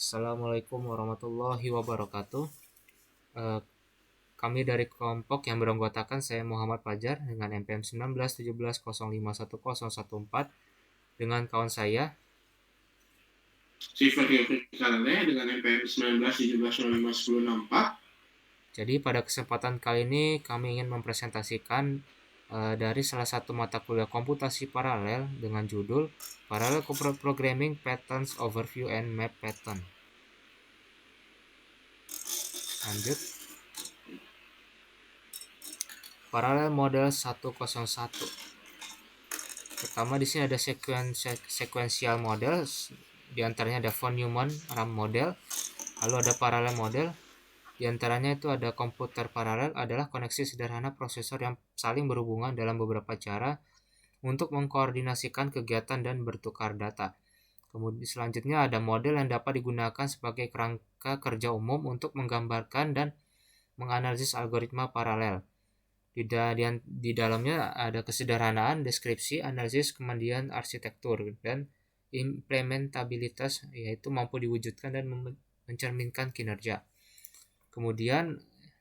Assalamualaikum warahmatullahi wabarakatuh. Eh, Kami dari kelompok yang beranggotakan saya Muhammad Fajar dengan NPM 1917051014 dengan kawan saya. Sifat Kalale dengan NPM 1917051064. Jadi pada kesempatan kali ini kami ingin mempresentasikan dari salah satu mata kuliah komputasi paralel dengan judul Parallel Programming Patterns Overview and Map Pattern. Lanjut. Paralel model 101. Pertama di sini ada sequential model, di antaranya ada von Neumann RAM model, lalu ada parallel model. Di antaranya itu ada komputer paralel adalah koneksi sederhana prosesor yang saling berhubungan dalam beberapa cara untuk mengkoordinasikan kegiatan dan bertukar data. Kemudian selanjutnya ada model yang dapat digunakan sebagai kerangka kerja umum untuk menggambarkan dan menganalisis algoritma paralel. Di dalamnya ada kesederhanaan, deskripsi, analisis, kemudian arsitektur, dan implementabilitas, yaitu mampu diwujudkan dan mencerminkan kinerja. Kemudian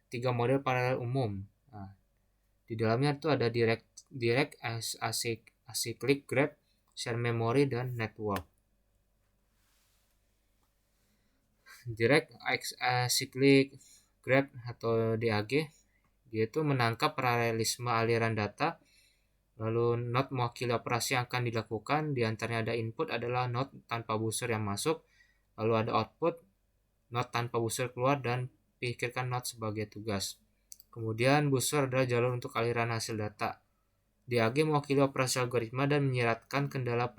tiga model paralel umum. Nah, di dalamnya itu ada direct acyclic graph, share memory, dan network. Direct acyclic graph atau DAG, dia itu menangkap paralelisme aliran data. Lalu node mewakili operasi yang akan dilakukan. Di antaranya ada input adalah node tanpa buzzer yang masuk, lalu ada output node tanpa buzzer keluar, dan pikirkan node sebagai tugas. Kemudian buzzer adalah jalur untuk aliran hasil data. DAG mewakili operasi algoritma dan menyiratkan kendala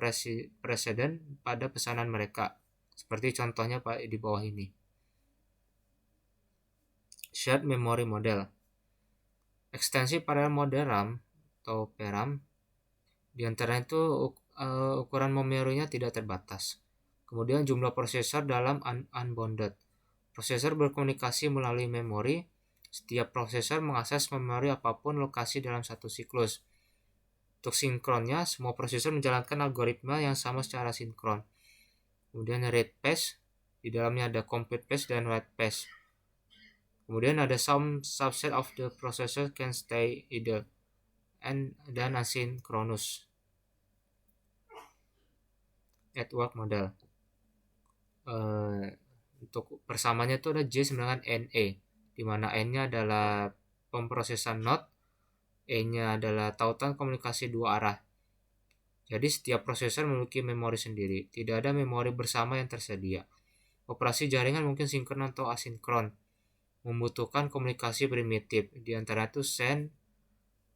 preseden pada pesanan mereka, seperti contohnya di bawah ini. Shared Memory Model. Ekstensi paralel model RAM atau PRAM, di antaranya itu ukuran memorinya tidak terbatas. Kemudian jumlah prosesor dalam unbounded. Prosesor berkomunikasi melalui memori. Setiap prosesor mengakses memori apapun lokasi dalam satu siklus. Untuk sinkronnya, semua prosesor menjalankan algoritma yang sama secara sinkron. Kemudian read pace, di dalamnya ada compute pace dan write pace. Kemudian ada some subset of the processor can stay idle dan asynchronous. Network model. Untuk persamanya itu ada J sama dengan NE, di mana N-nya adalah pemrosesan node, E-nya adalah tautan komunikasi dua arah. Jadi setiap prosesor memiliki memori sendiri, tidak ada memori bersama yang tersedia. Operasi jaringan mungkin sinkron atau asinkron, membutuhkan komunikasi primitif, di antara itu send,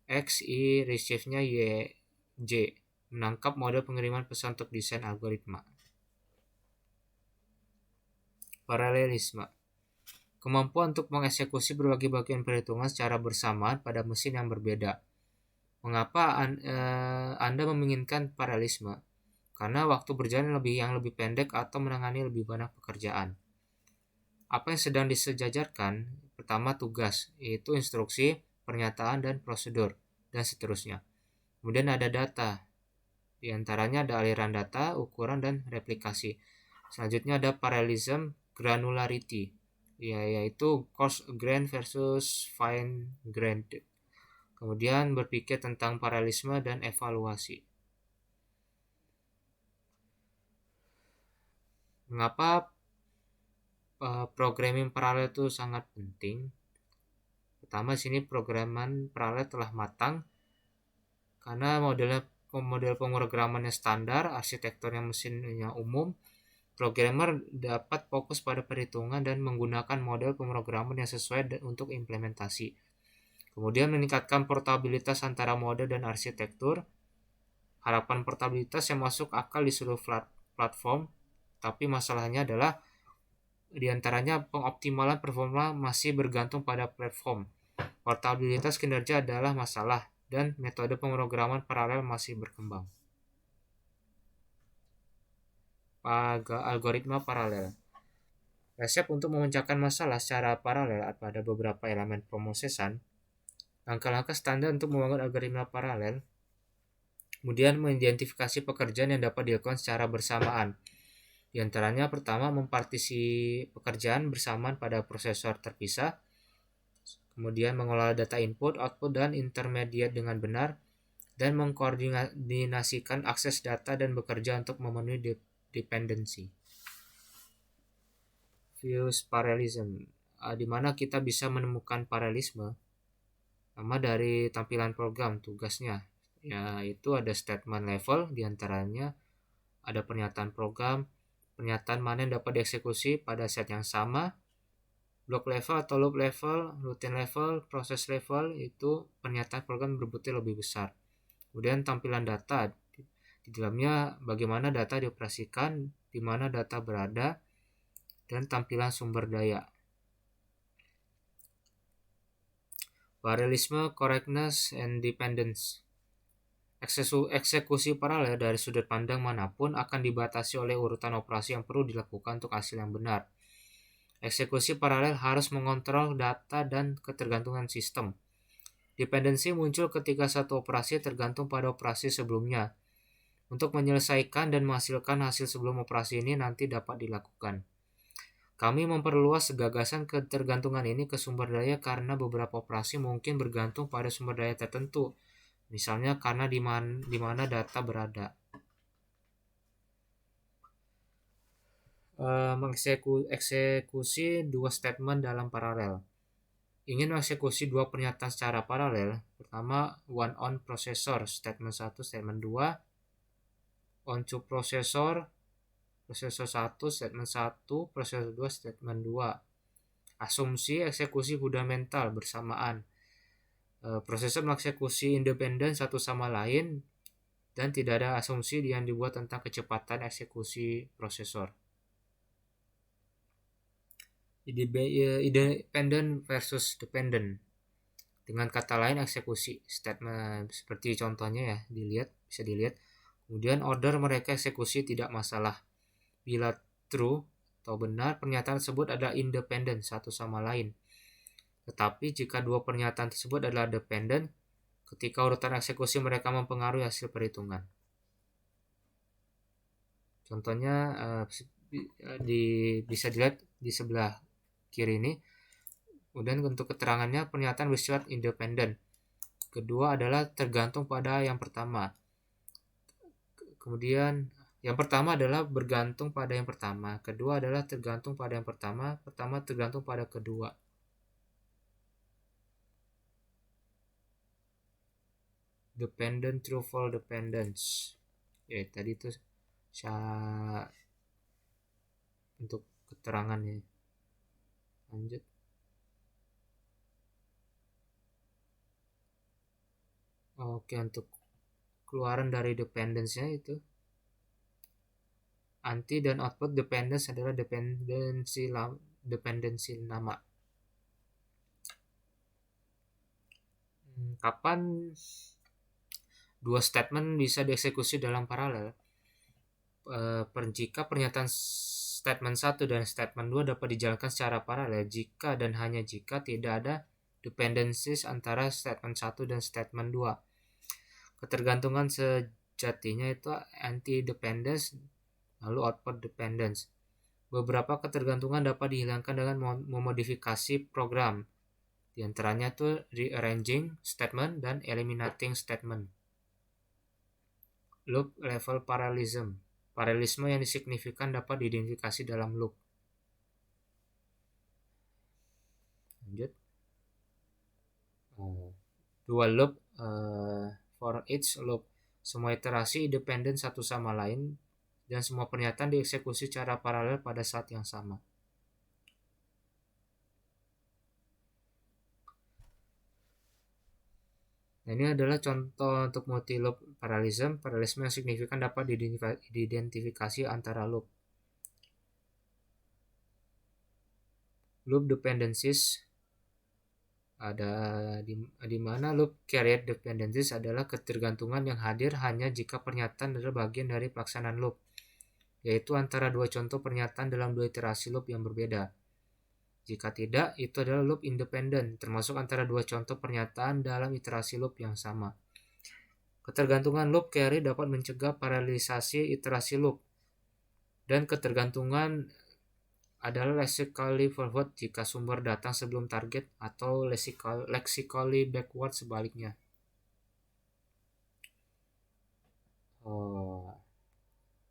X, I, receive-nya Y, J, menangkap model pengiriman pesan untuk desain algoritma. Paralelisme. Kemampuan untuk mengeksekusi berbagai bagian perhitungan secara bersamaan pada mesin yang berbeda. Mengapa Anda menginginkan paralelisme? Karena waktu berjalan yang lebih pendek atau menangani lebih banyak pekerjaan. Apa yang sedang disejajarkan? Pertama, tugas, yaitu instruksi, pernyataan, dan prosedur, dan seterusnya. Kemudian ada data. Di antaranya ada aliran data, ukuran, dan replikasi. Selanjutnya ada parallelism granularity, yaitu coarse grain versus fine grained. Kemudian berpikir tentang paralelisme dan evaluasi. Mengapa programming paralel itu sangat penting? Pertama, sini programan paralel telah matang karena model pemrogramannya standar, arsitekturnya mesinnya umum. Programmer dapat fokus pada perhitungan dan menggunakan model pemrograman yang sesuai untuk implementasi. Kemudian meningkatkan portabilitas antara model dan arsitektur. Harapan portabilitas yang masuk akal di seluruh platform, tapi masalahnya adalah diantaranya pengoptimalan performa masih bergantung pada platform. Portabilitas kinerja adalah masalah dan metode pemrograman paralel masih berkembang. Algoritma paralel. Resep untuk memecahkan masalah secara paralel pada beberapa elemen pemrosesan. Langkah-langkah standar untuk membangun algoritma paralel. Kemudian mengidentifikasi pekerjaan yang dapat dilakukan secara bersamaan. Di antaranya pertama mempartisi pekerjaan bersamaan pada prosesor terpisah, kemudian mengelola data input, output, dan intermediate dengan benar, dan mengkoordinasikan akses data dan bekerja untuk memenuhi dependensi. Views parallelism, di mana kita bisa menemukan paralelisme. Nama dari tampilan program tugasnya, yaitu ada statement level, diantaranya ada pernyataan program, pernyataan mana yang dapat dieksekusi pada set yang sama, block level atau loop level, routine level, proses level, itu pernyataan program berbukti lebih besar. Kemudian tampilan data, di dalamnya bagaimana data dioperasikan, di mana data berada, dan tampilan sumber daya. Parallelisme, correctness, and dependence. Eksekusi paralel dari sudut pandang manapun akan dibatasi oleh urutan operasi yang perlu dilakukan untuk hasil yang benar. Eksekusi paralel harus mengontrol data dan ketergantungan sistem. Dependensi muncul ketika satu operasi tergantung pada operasi sebelumnya. Untuk menyelesaikan dan menghasilkan hasil sebelum operasi ini nanti dapat dilakukan. Kami memperluas gagasan ketergantungan ini ke sumber daya karena beberapa operasi mungkin bergantung pada sumber daya tertentu. Misalnya karena di mana data berada. Mengeksekusi dua statement dalam paralel. Ingin mengeksekusi dua pernyataan secara paralel. Pertama, one on processor, statement 1, statement 2. On to processor 1, statement 1, processor 2, statement 2. Asumsi eksekusi fundamental bersamaan. Prosesor mengeksekusi independen satu sama lain dan tidak ada asumsi yang dibuat tentang kecepatan eksekusi prosesor. Independent versus dependent. Dengan kata lain eksekusi statement seperti contohnya ya, bisa dilihat. Kemudian order mereka eksekusi tidak masalah. Bila true atau benar, pernyataan tersebut adalah independen satu sama lain. Tetapi jika dua pernyataan tersebut adalah dependent, ketika urutan eksekusi mereka mempengaruhi hasil perhitungan. Contohnya bisa dilihat di sebelah kiri ini. Kemudian untuk keterangannya, pernyataan bersifat independen. Kedua adalah tergantung pada yang pertama. Kemudian yang pertama adalah bergantung pada yang pertama. Kedua adalah tergantung pada yang pertama. Pertama tergantung pada kedua. Dependent truthful dependence. Tadi itu untuk keterangannya. Lanjut. Oke, untuk keluaran dari dependence-nya itu anti dan output dependence adalah dependensi nama. Kapan dua statement bisa dieksekusi dalam paralel? Jika pernyataan statement 1 dan statement 2 dapat dijalankan secara paralel jika dan hanya jika tidak ada dependencies antara statement 1 dan statement 2. Ketergantungan sejatinya itu anti-dependence, lalu output dependence. Beberapa ketergantungan dapat dihilangkan dengan memodifikasi program. Di antaranya itu rearranging statement dan eliminating statement. Loop level parallelism. Paralelisme yang signifikan dapat diidentifikasi dalam loop. Lanjut. Dual loop for each loop. Semua iterasi independen satu sama lain dan semua pernyataan dieksekusi secara paralel pada saat yang sama. Nah, ini adalah contoh untuk multi-loop parallelism. Paralelisme yang signifikan dapat diidentifikasi antara loop. Loop dependencies ada di mana loop carried dependencies adalah ketergantungan yang hadir hanya jika pernyataan adalah bagian dari pelaksanaan loop, yaitu antara dua contoh pernyataan dalam dua iterasi loop yang berbeda. Jika tidak, itu adalah loop independen, termasuk antara dua contoh pernyataan dalam iterasi loop yang sama. Ketergantungan loop carry dapat mencegah paralelisasi iterasi loop. Dan ketergantungan adalah lexically forward jika sumber datang sebelum target atau lexically backward sebaliknya.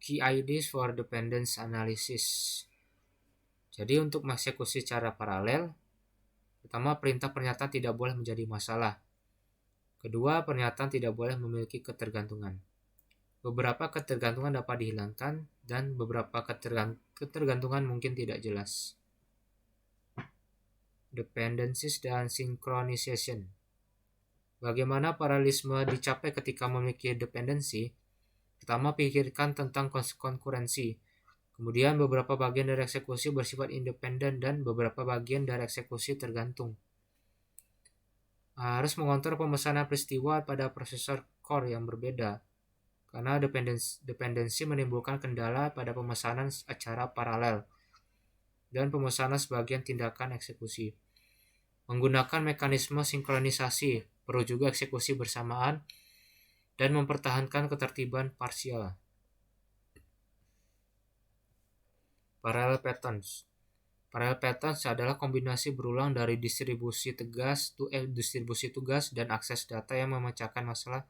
Key ideas for dependence analysis. Jadi untuk mengeksekusi secara paralel, pertama, perintah pernyataan tidak boleh menjadi masalah. Kedua, pernyataan tidak boleh memiliki ketergantungan. Beberapa ketergantungan dapat dihilangkan dan beberapa ketergantungan mungkin tidak jelas. Dependencies dan synchronization. Bagaimana paralelisme dicapai ketika memiliki dependensi? Pertama, pikirkan tentang konkurensi. Kemudian beberapa bagian dari eksekusi bersifat independen dan beberapa bagian dari eksekusi tergantung. Harus mengontrol pemesanan peristiwa pada prosesor core yang berbeda. Karena dependensi menimbulkan kendala pada pemesanan acara paralel dan pemesanan sebagian tindakan eksekusi. Menggunakan mekanisme sinkronisasi, perlu juga eksekusi bersamaan dan mempertahankan ketertiban parsial. Parallel patterns. Parallel patterns adalah kombinasi berulang dari distribusi tugas dan akses data yang memecahkan masalah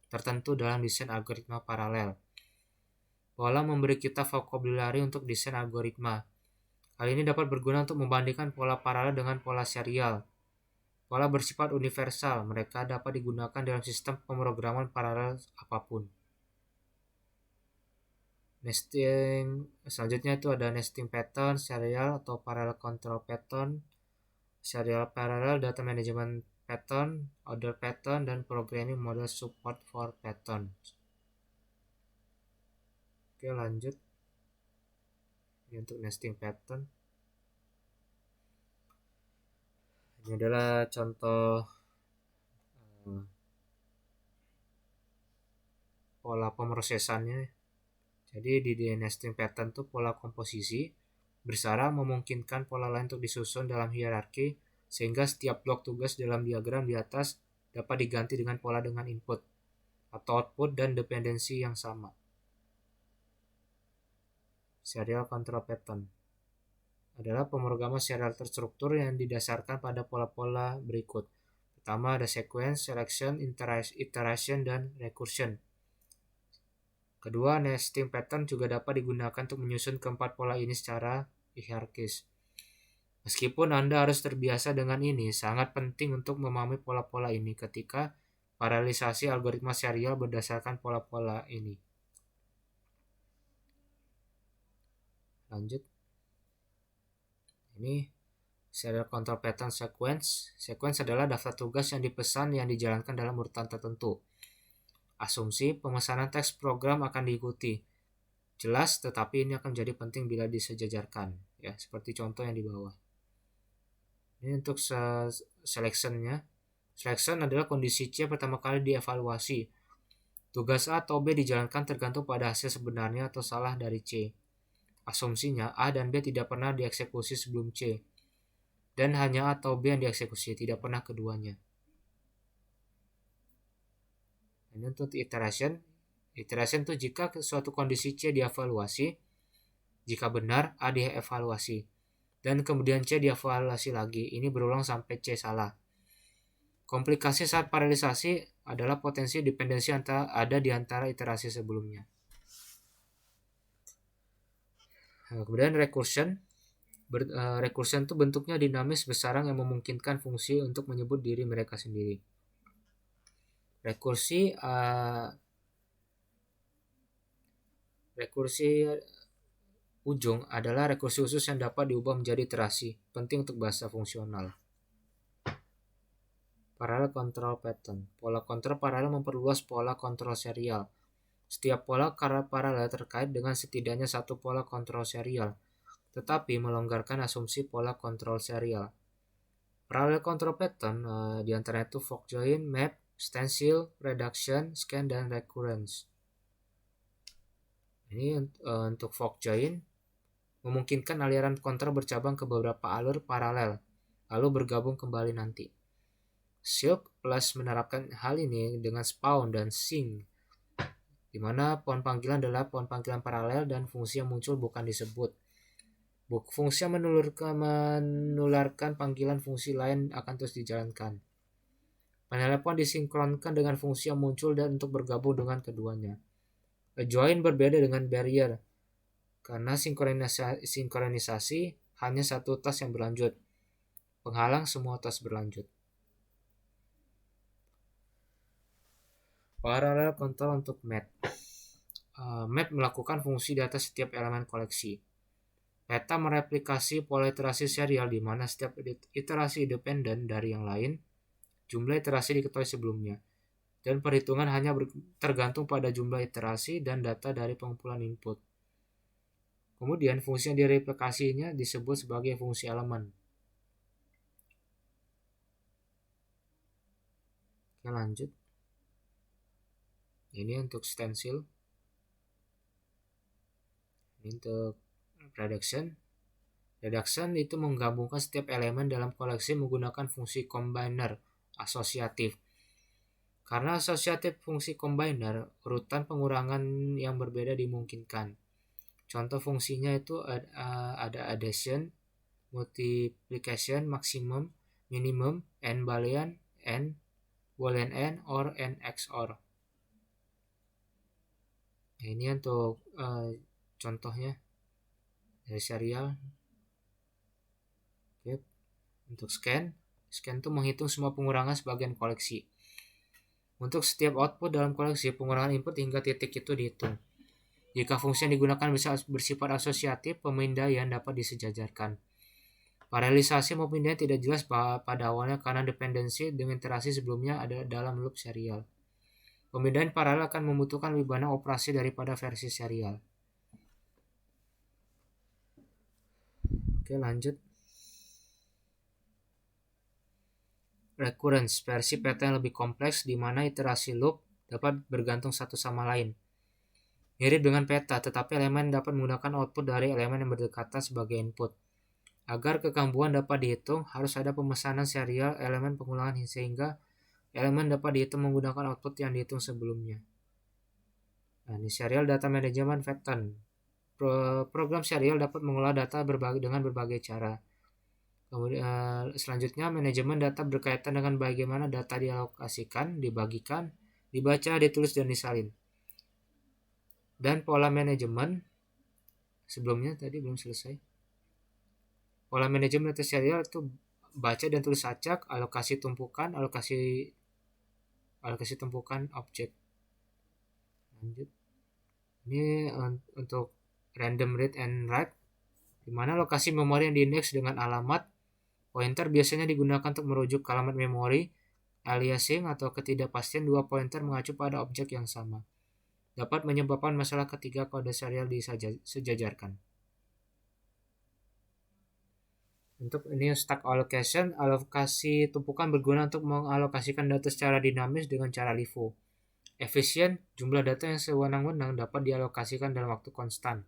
tertentu dalam desain algoritma paralel. Pola memberi kita vocabulary untuk desain algoritma. Hal ini dapat berguna untuk membandingkan pola paralel dengan pola serial. Pola bersifat universal, mereka dapat digunakan dalam sistem pemrograman paralel apapun. Nesting, selanjutnya itu ada nesting pattern, serial atau parallel control pattern, serial parallel data management pattern, order pattern, dan programming model support for pattern. Oke, lanjut. Ini untuk nesting pattern. Ini adalah contoh pola pemrosesannya. Jadi di nesting pattern itu pola komposisi bersarang memungkinkan pola lain untuk disusun dalam hierarki sehingga setiap blok tugas dalam diagram di atas dapat diganti dengan pola dengan input atau output dan dependensi yang sama. Serial control pattern adalah pemrograman serial terstruktur yang didasarkan pada pola-pola berikut. Pertama ada sequence, selection, iteration, dan recursion. Kedua, nesting pattern juga dapat digunakan untuk menyusun keempat pola ini secara hierarkis. Meskipun Anda harus terbiasa dengan ini, sangat penting untuk memahami pola-pola ini ketika paralelisasi algoritma serial berdasarkan pola-pola ini. Lanjut. Ini serial control pattern sequence. Sequence adalah daftar tugas yang dipesan yang dijalankan dalam urutan tertentu. Asumsi pemesanan teks program akan diikuti. Jelas, tetapi ini akan menjadi penting bila disejajarkan, ya, seperti contoh yang di bawah. Ini untuk selectionnya. Selection adalah kondisi C pertama kali dievaluasi. Tugas A atau B dijalankan tergantung pada hasil sebenarnya atau salah dari C. Asumsinya A dan B tidak pernah dieksekusi sebelum C. Dan hanya A atau B yang dieksekusi, tidak pernah keduanya. Ini untuk iteration. Iteration itu jika suatu kondisi C dievaluasi, jika benar A dievaluasi, dan kemudian C dievaluasi lagi. Ini berulang sampai C salah. Komplikasi saat paralelisasi adalah potensi dependensi ada di antara iterasi sebelumnya. Kemudian recursion. Recursion itu bentuknya dinamis bersarang yang memungkinkan fungsi untuk menyebut diri mereka sendiri. Rekursi ujung adalah rekursi khusus yang dapat diubah menjadi iterasi, penting untuk bahasa fungsional. Parallel control pattern. Pola kontrol paralel memperluas pola kontrol serial. Setiap pola paralel terkait dengan setidaknya satu pola kontrol serial, tetapi melonggarkan asumsi pola kontrol serial. Parallel control pattern diantaranya itu fork join, map, stencil, reduction, scan, dan recurrence. Ini untuk fork join memungkinkan aliran kontrol bercabang ke beberapa alur paralel, lalu bergabung kembali nanti. Silk plus menerapkan hal ini dengan spawn dan sync, di di mana pohon panggilan adalah pohon panggilan paralel dan fungsi yang muncul bukan disebut. Fungsi yang menularkan panggilan fungsi lain akan terus dijalankan. Penelepon disinkronkan dengan fungsi yang muncul dan untuk bergabung dengan keduanya. A join berbeda dengan barrier, karena sinkronisasi hanya satu tas yang berlanjut. Penghalang semua tas berlanjut. Parallel control untuk map. Map melakukan fungsi data setiap elemen koleksi. Peta mereplikasi pola iterasi serial di mana setiap iterasi independen dari yang lain, jumlah iterasi diketahui sebelumnya, dan perhitungan hanya tergantung pada jumlah iterasi dan data dari pengumpulan input. Kemudian fungsi yang direplikasinya disebut sebagai fungsi elemen. Oke, lanjut. Ini untuk stencil. Ini untuk reduction. Reduction itu menggabungkan setiap elemen dalam koleksi menggunakan fungsi combiner asosiatif. Karena asosiatif fungsi combiner, urutan pengurangan yang berbeda dimungkinkan. Contoh fungsinya itu ada addition, multiplication, maximum, minimum, n boolean, n, boolean n, or n XOR. Nah, ini untuk contohnya dari serial. Oke. Untuk scan itu menghitung semua pengurangan sebagian koleksi. Untuk setiap output dalam koleksi, pengurangan input hingga titik itu dihitung. Jika fungsi yang digunakan bisa bersifat asosiatif, pemindaian dapat disejajarkan. Paralelisasi maupun pemindaian tidak jelas pada awalnya karena dependensi dengan iterasi sebelumnya ada dalam loop serial. Pemindaian paralel akan membutuhkan lebih banyak operasi daripada versi serial. Oke, lanjut. Recurrence, versi peta yang lebih kompleks di mana iterasi loop dapat bergantung satu sama lain. Mirip dengan peta, tetapi elemen dapat menggunakan output dari elemen yang berdekatan sebagai input. Agar kekambuhan dapat dihitung, harus ada pemesanan serial elemen pengulangan sehingga elemen dapat dihitung menggunakan output yang dihitung sebelumnya. Nah, ini serial data management pattern. Program serial dapat mengolah data dengan berbagai cara. Kemudian selanjutnya manajemen data berkaitan dengan bagaimana data dialokasikan, dibagikan, dibaca, ditulis, dan disalin. Dan pola manajemen sebelumnya tadi belum selesai. Pola manajemen data serial itu baca dan tulis acak, alokasi tumpukan, alokasi tumpukan objek. Lanjut. Ini untuk random read and write, di mana lokasi memori yang diindeks dengan alamat pointer biasanya digunakan untuk merujuk ke alamat memori. Aliasing atau ketidakpastian dua pointer mengacu pada objek yang sama dapat menyebabkan masalah ketika kode serial disejajarkan. Untuk ini stack allocation, alokasi tumpukan berguna untuk mengalokasikan data secara dinamis dengan cara LIFO. Efisien, jumlah data yang sewenang-wenang dapat dialokasikan dalam waktu konstan.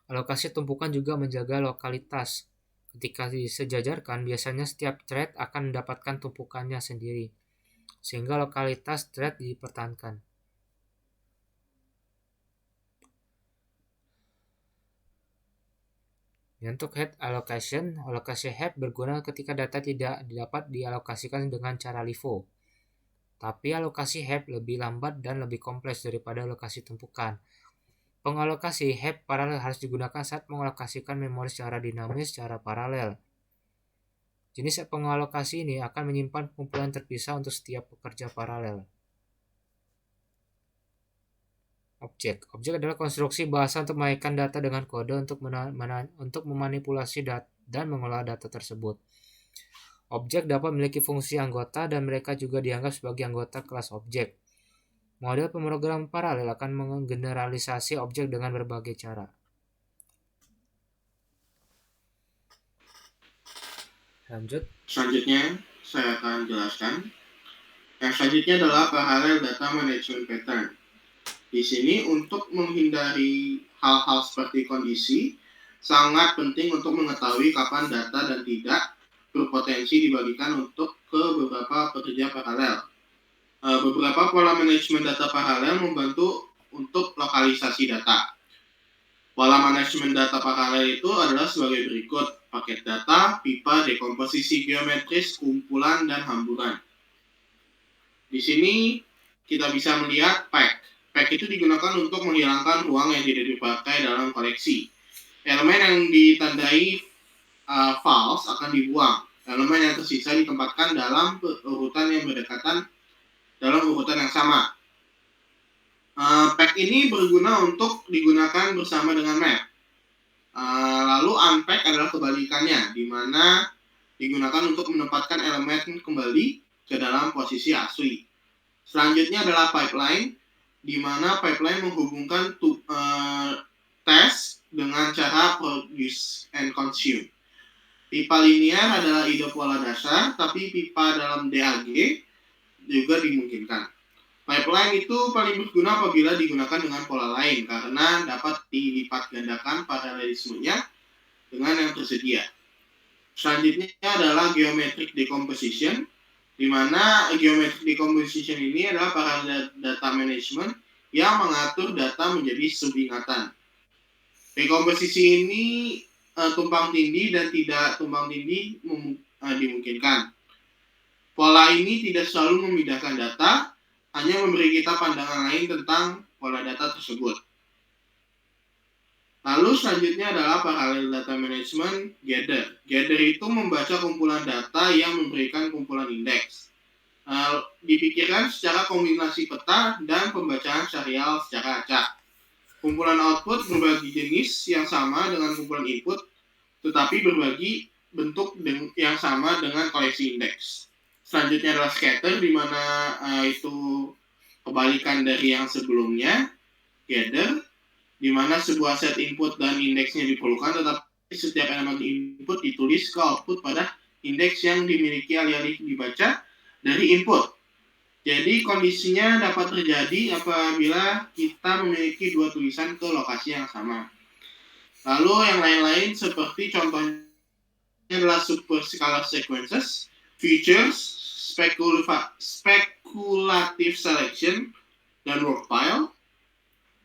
Alokasi tumpukan juga menjaga lokalitas. Ketika disejajarkan, biasanya setiap thread akan mendapatkan tumpukannya sendiri, sehingga lokalitas thread dipertahankan. Untuk head allocation, alokasi head berguna ketika data tidak dapat dialokasikan dengan cara LIFO. Tapi alokasi head lebih lambat dan lebih kompleks daripada alokasi tumpukan. Pengalokasi heap paralel harus digunakan saat mengalokasikan memori secara dinamis secara paralel. Jenis pengalokasi ini akan menyimpan kumpulan terpisah untuk setiap pekerja paralel. Objek adalah konstruksi bahasa untuk mengaitkan data dengan kode untuk memanipulasi dan mengolah data tersebut. Objek dapat memiliki fungsi anggota dan mereka juga dianggap sebagai anggota kelas objek. Model pemrograman paralel akan menggeneralisasi objek dengan berbagai cara. Lanjut. Selanjutnya, saya akan jelaskan. Yang selanjutnya adalah parallel data management pattern. Di sini untuk menghindari hal-hal seperti kondisi, sangat penting untuk mengetahui kapan data dan tidak berpotensi dibagikan untuk ke beberapa pekerja paralel. Beberapa pola manajemen data paralel membantu untuk lokalisasi data. Pola manajemen data paralel itu adalah sebagai berikut: paket data, pipa, dekomposisi geometris, kumpulan, dan hamburan. Di sini kita bisa melihat pack. Pack itu digunakan untuk menghilangkan ruang yang tidak dipakai dalam koleksi. Elemen yang ditandai false akan dibuang. Elemen yang tersisa ditempatkan dalam urutan yang berdekatan dalam urutan yang sama. Pack ini berguna untuk digunakan bersama dengan map. Lalu unpack adalah kebalikannya, di mana digunakan untuk menempatkan elemen kembali ke dalam posisi asli. Selanjutnya adalah pipeline, di mana pipeline menghubungkan task dengan cara produce and consume. Pipa linear adalah ide pola dasar, tapi pipa dalam DAG juga dimungkinkan. Pipeline itu paling berguna apabila digunakan dengan pola lain, karena dapat dilipat gandakan paralelismenya dengan yang tersedia. Selanjutnya adalah geometric decomposition, di mana geometric decomposition ini adalah paralel data management yang mengatur data menjadi subingatan. Dekomposisi ini tumpang tindih dan tidak tumpang tindih dimungkinkan. Pola ini tidak selalu memindahkan data, hanya memberi kita pandangan lain tentang pola data tersebut. Lalu selanjutnya adalah parallel data management gather. Gather itu membaca kumpulan data yang memberikan kumpulan indeks. Dipikirkan secara kombinasi peta dan pembacaan serial secara acak. Kumpulan output berbagi jenis yang sama dengan kumpulan input, tetapi berbagi bentuk yang sama dengan koleksi indeks. Selanjutnya adalah scatter, di mana itu kebalikan dari yang sebelumnya. Gather, di mana sebuah set input dan indeksnya diperlukan, tetapi setiap elemen input ditulis ke output pada indeks yang dimiliki alih-alih dibaca dari input. Jadi kondisinya dapat terjadi apabila kita memiliki dua tulisan ke lokasi yang sama. Lalu yang lain-lain seperti contohnya adalah superscalar sequences, features, speculative selection, dan work file.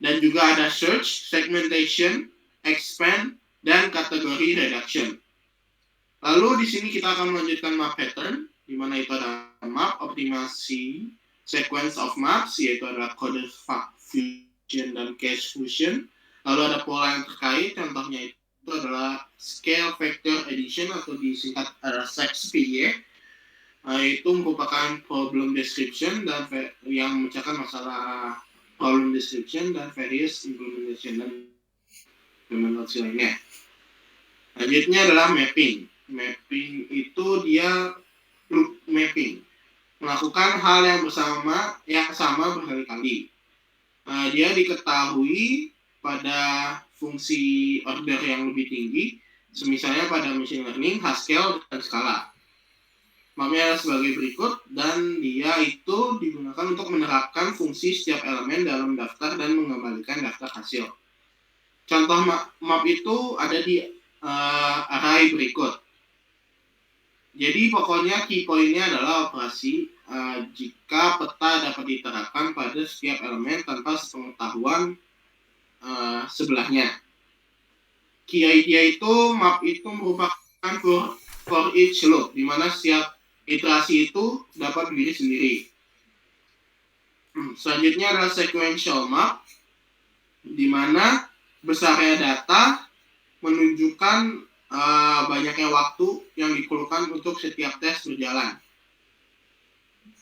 Dan juga ada search, segmentation, expand, dan kategori reduction. Lalu di sini kita akan melanjutkan map pattern, di mana itu ada map, optimasi, sequence of maps, yaitu adalah code fusion dan cache fusion. Lalu ada pola yang terkait, contohnya itu adalah scale vector addition atau disingkat SEXPY. Itu merupakan problem description dan yang memecahkan masalah problem description dan various implementation dan implementasi lainnya. Selanjutnya adalah mapping. Mapping itu dia loop mapping, melakukan hal yang sama berkali-kali. Dia diketahui pada fungsi order yang lebih tinggi, misalnya pada machine learning, Haskell, dan skala. Mapnya sebagai berikut, dan dia itu digunakan untuk menerapkan fungsi setiap elemen dalam daftar dan mengembalikan daftar hasil. Contoh map itu ada di array berikut. Jadi pokoknya key point-nya adalah operasi jika peta dapat diterapkan pada setiap elemen tanpa sepengetahuan sebelahnya. Key idea itu map itu merupakan for each loop, di mana setiap iterasi itu dapat berdiri sendiri. Selanjutnya adalah sequential map, di mana besarnya data menunjukkan banyaknya waktu yang diperlukan untuk setiap tes berjalan.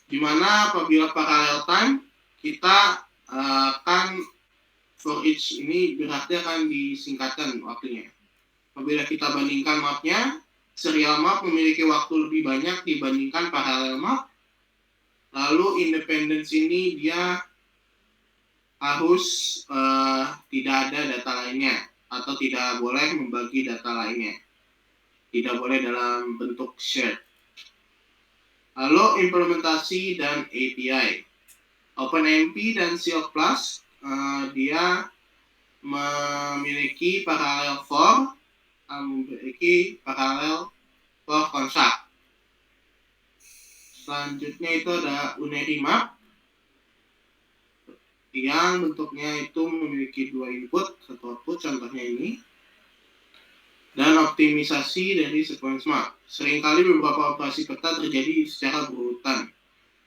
Di mana apabila parallel time, kita akan for each ini berarti akan disingkatkan waktunya. Apabila kita bandingkan mapnya, serial map memiliki waktu lebih banyak dibandingkan parallel map. Lalu independence ini dia harus tidak ada data lainnya, atau tidak boleh membagi data lainnya. Tidak boleh dalam bentuk shared. Lalu implementasi dan API. OpenMP dan Silk Plus dia memiliki parallel for construct. Selanjutnya itu ada Unary Map, yang bentuknya itu memiliki dua input, satu output, contohnya ini, dan optimisasi dari sequence map. Seringkali beberapa operasi peta terjadi secara berurutan.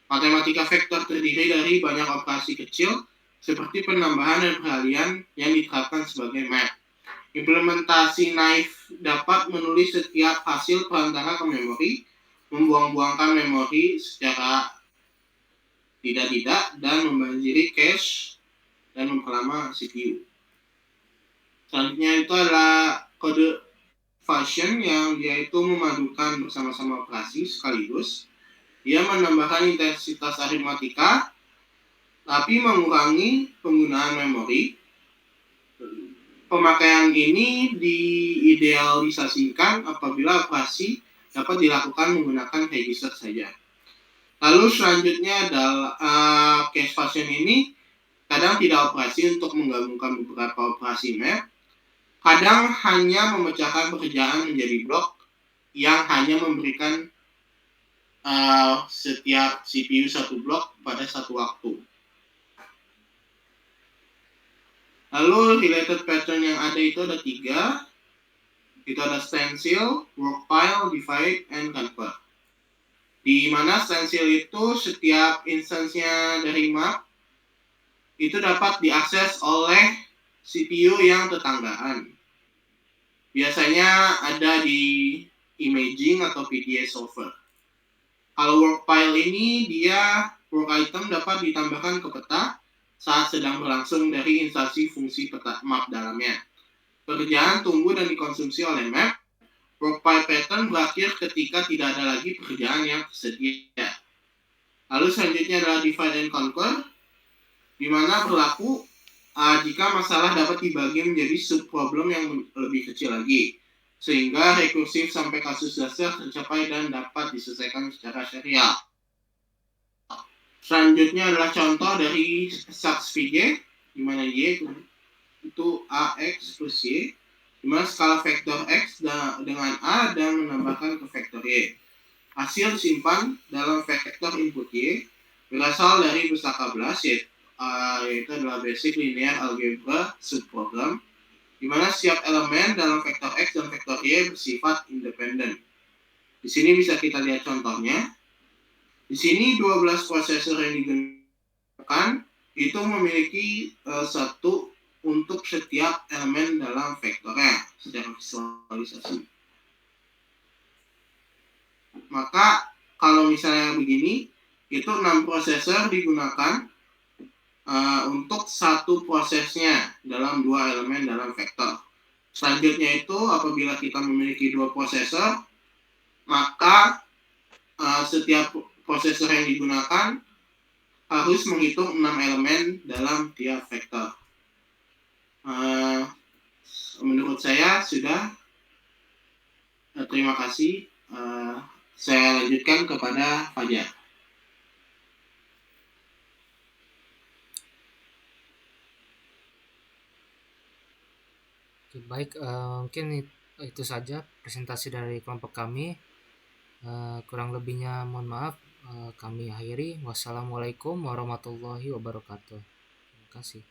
Matematika vektor terdiri dari banyak operasi kecil, seperti penambahan dan peralihan yang diterapkan sebagai map. Implementasi naive dapat menulis setiap hasil perantara ke memori, membuang-buangkan memori secara tidak-tidak, dan membanjiri cache dan memperlama CPU. Selanjutnya itu adalah kode function yang dia itu memadukan bersama-sama operasi sekaligus. Dia menambahkan intensitas aritmatika, tapi mengurangi penggunaan memori. Pemakaian ini diidealisasikan apabila operasi dapat dilakukan menggunakan register saja. Lalu selanjutnya adalah cache function ini kadang tidak operasi untuk menggabungkan beberapa operasi map, kadang hanya memecahkan pekerjaan menjadi blok yang hanya memberikan setiap CPU satu blok pada satu waktu. Lalu related pattern yang ada itu ada 3. Itu ada stencil, workpile, divide, and convert. Di mana stencil itu setiap instansinya dari map itu dapat diakses oleh CPU yang tetanggaan. Biasanya ada di imaging atau PDA solver. Kalau workpile ini dia work item dapat ditambahkan ke peta saat sedang berlangsung dari instansi fungsi peta map dalamnya. Pekerjaan tunggu dan dikonsumsi oleh map. Workpile pattern berakhir ketika tidak ada lagi pekerjaan yang tersedia. Lalu selanjutnya adalah divide and conquer, di mana berlaku jika masalah dapat dibagi menjadi subproblem yang lebih kecil lagi, sehingga rekursif sampai kasus dasar tercapai dan dapat diselesaikan secara serial. Selanjutnya adalah contoh dari subsPJ, di mana Y itu AX plus Y, di mana skala vektor X dengan A dan menambahkan ke vektor Y. Hasil disimpan dalam vektor input Y berasal dari pustaka BLAS, yaitu adalah Basic Linear Algebra Subprogram, di mana setiap elemen dalam vektor X dan vektor Y bersifat independen. Di sini bisa kita lihat contohnya. Di sini 12 prosesor yang digunakan itu memiliki satu untuk setiap elemen dalam vektornya secara visualisasi. Maka kalau misalnya begini, itu 6 prosesor digunakan untuk satu prosesnya dalam 2 elemen dalam vektor. Selanjutnya itu apabila kita memiliki 2 prosesor, maka setiap prosesor yang digunakan harus menghitung 6 elemen dalam tiap vektor. Menurut saya sudah. Terima kasih. Saya lanjutkan kepada Fajar. Oke, baik, mungkin itu saja presentasi dari kelompok kami. Kurang lebihnya mohon maaf. Kami akhiri. Wassalamualaikum warahmatullahi wabarakatuh. Terima kasih.